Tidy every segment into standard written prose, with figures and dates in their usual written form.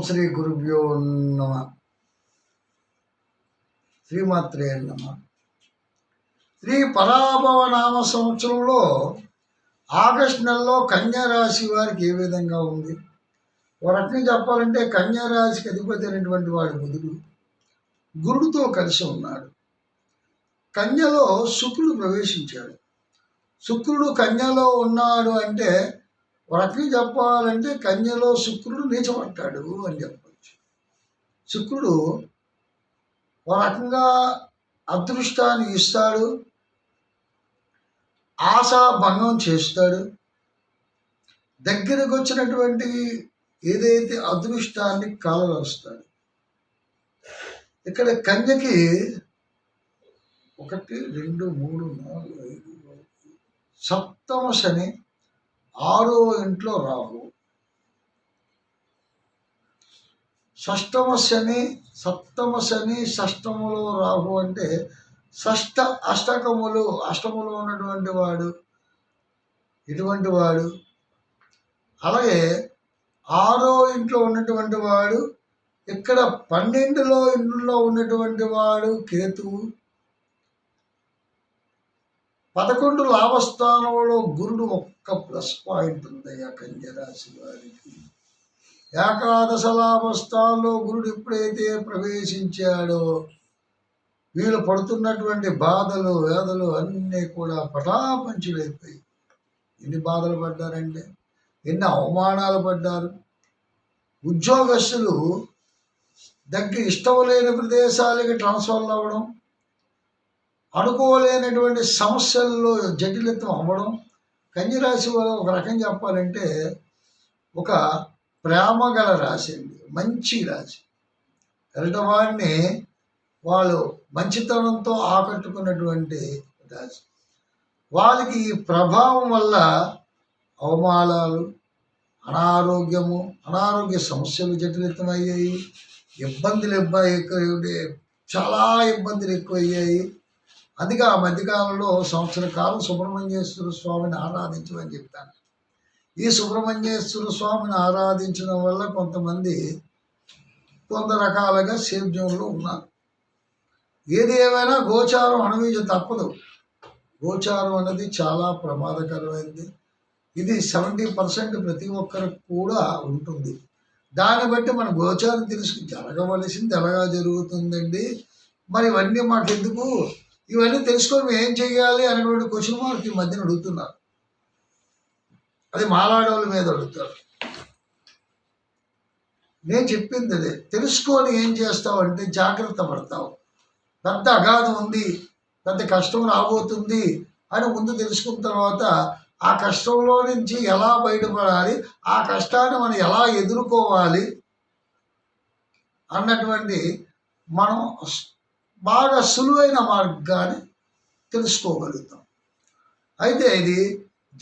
శ్రీ గురుభ్యో నమ. శ్రీమాత్రే నమ. శ్రీ పరాభవ నామ సంవత్సరంలో ఆగస్టు నెలలో కన్యా రాశి వారికి ఏ విధంగా ఉంది? ఒక రకంగా చెప్పాలంటే కన్యా రాశికి అధిపతి అయినటువంటి వాడు బుధుడు గురుడితో కలిసి ఉన్నాడు. కన్యలో శుక్రుడు ప్రవేశించాడు. శుక్రుడు కన్యలో ఉన్నాడు అంటే ఒక రకంగా చెప్పాలంటే కన్యలో శుక్రుడు నీచపడ్డాడు అని చెప్పచ్చు. శుక్రుడు ఒక రకంగా అదృష్టాన్ని ఇస్తాడు, ఆశాభంగం చేస్తాడు. దగ్గరకు వచ్చినటువంటి ఏదైతే అదృష్టాన్ని కాలరాస్తాడు. ఇక్కడ కన్యకి 1, 2, 3, 4, 5 సప్తమ శని, 6వ ఇంట్లో రాహు, షష్టమ శని, సప్తమ శని, షష్టములో రాహు అంటే అష్టములో ఉన్నటువంటి వాడు ఇటువంటి వాడు. అలాగే 6వ ఇంట్లో ఉన్నటువంటి వాడు, ఇక్కడ 12లో ఇంట్లో ఉన్నటువంటి వాడు కేతువు, 11 లాభస్థానంలో గురుడు. ఒక్క ప్లస్ పాయింట్ ఉందయ్యా కన్యరాశి వారికి. ఏకాదశ లాభస్థానంలో గురుడు ఎప్పుడైతే ప్రవేశించాడో వీళ్ళు పడుతున్నటువంటి బాధలు వేదలు అన్నీ కూడా పటాపంచులైపోయి. ఎన్ని బాధలు పడ్డారంటే, ఎన్ని అవమానాలు పడ్డారు. ఉద్యోగస్తులు ఇష్టం లేని ప్రదేశాలకి ట్రాన్స్ఫర్లు అవ్వడం, అనుకోలేనటువంటి సమస్యల్లో జటిలత్వం అవ్వడం. కన్యరాశి వాళ్ళు ఒక రకం చెప్పాలంటే ఒక ప్రేమ గల రాశి అండి, మంచి రాశి. ఎరటవాడిని వాళ్ళు మంచితనంతో ఆకట్టుకున్నటువంటి రాశి. వాళ్ళకి ఈ ప్రభావం వల్ల అవమానాలు, అనారోగ్య సమస్యలు జటిలతమయ్యాయి. చాలా ఇబ్బందులు ఎక్కువయ్యాయి. అందుకే ఆ మధ్యకాలంలో సంవత్సర కాలం సుబ్రహ్మణ్యేశ్వర స్వామిని ఆరాధించమని చెప్తాను. ఈ సుబ్రహ్మణ్యేశ్వర స్వామిని ఆరాధించడం వల్ల కొంతమంది కొంత రకాలుగా సేద్యంలో ఉన్నారు. ఏది ఏమైనా గోచారం అనుభవించ తప్పదు. గోచారం అనేది చాలా ప్రమాదకరమైనది. ఇది 70% ప్రతి ఒక్కరికి కూడా ఉంటుంది. దాన్ని బట్టి మన గోచారం జరగవలసింది ఎలాగా జరుగుతుందండి, మరి ఇవన్నీ మాకెందుకు, ఇవన్నీ తెలుసుకొని మేము ఏం చెయ్యాలి అనేటువంటి క్వశ్చన్ మార్క్ ఈ మధ్యన అడుగుతున్నారు. అది మాలాడవాళ్ళ మీద అడుగుతారు. నేను చెప్పింది అదే, తెలుసుకొని ఏం చేస్తావు అంటే జాగ్రత్త పడతావు. పెద్ద అగాధం ఉంది, పెద్ద కష్టం రాబోతుంది అని ముందు తెలుసుకున్న తర్వాత ఆ కష్టంలో నుంచి ఎలా బయటపడాలి, ఆ కష్టాన్ని మనం ఎలా ఎదుర్కోవాలి అన్నటువంటి మనం బాగా సులువైన మార్గాన్ని తెలుసుకోగలుగుతాం. అయితే ఇది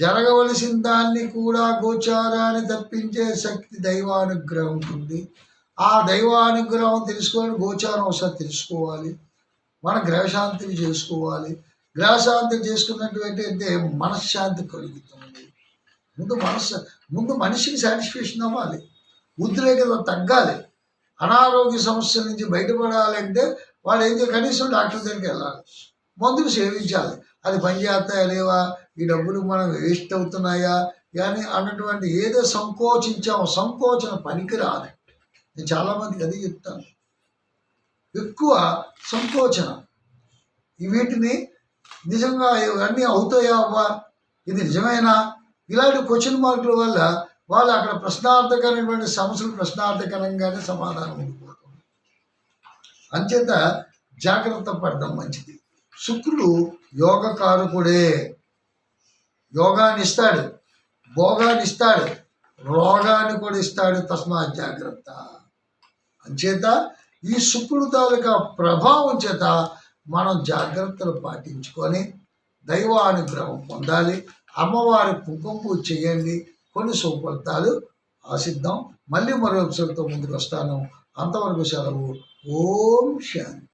జరగవలసిన దాన్ని కూడా గోచారాన్ని తప్పించే శక్తి దైవానుగ్రహం ఉంటుంది. ఆ దైవానుగ్రహం తెలుసుకొని గోచారం ఒకసారి తెలుసుకోవాలి. మన గ్రహశాంతిని చేసుకోవాలి. గ్రహశాంతి చేసుకున్నటువంటి అంటే మనశ్శాంతి కలుగుతుంది. ముందు మనిషికి సాటిస్ఫాక్షన్ అవ్వాలి, ఉద్రేకత తగ్గాలి. అనారోగ్య సమస్యల నుంచి బయటపడాలంటే వాడు ఏం చేయాలి, కనీసం డాక్టర్ దగ్గరికి వెళ్ళాలి, మందులు సేవించాలి. అది పనిచేస్తాయా లేవా, ఈ డబ్బులు మనం వేస్ట్ అవుతున్నాయా కానీ అన్నటువంటి ఏదో సంకోచన పనికిరాదు. నేను చాలామందికి అది చెప్తాను. ఎక్కువ సంకోచన, వీటిని నిజంగా ఇవన్నీ అవుతాయా అవ్వా, ఇది నిజమేనా, ఇలాంటి క్వశ్చన్ మార్కుల వల్ల వాళ్ళు అక్కడ ప్రశ్నార్థకరమైనటువంటి సమస్యలు ప్రశ్నార్థకరంగానే సమాధానం ఉండిపోతుంది. అంచేత జాగ్రత్త పడడం మంచిది. శుక్రుడు యోగకారకుడే. యోగాన్ని ఇస్తాడు, భోగాన్ని ఇస్తాడు, రోగాన్ని కూడా ఇస్తాడు. తస్మాత్ జాగ్రత్త. అంచేత ఈ శుక్రుడు తాలూకా ప్రభావం చేత మనం జాగ్రత్తలు పాటించుకొని దైవానుగ్రహం పొందాలి. అమ్మవారి కుంకుమ పూజ చేయండి, కొన్ని సుఫలితాలు ఆశిద్దాం. మళ్ళీ మరో ఎపిసోడ్తో ముందుకు వస్తాను. అంతవరకు సెలవు. ఓం శాంతి.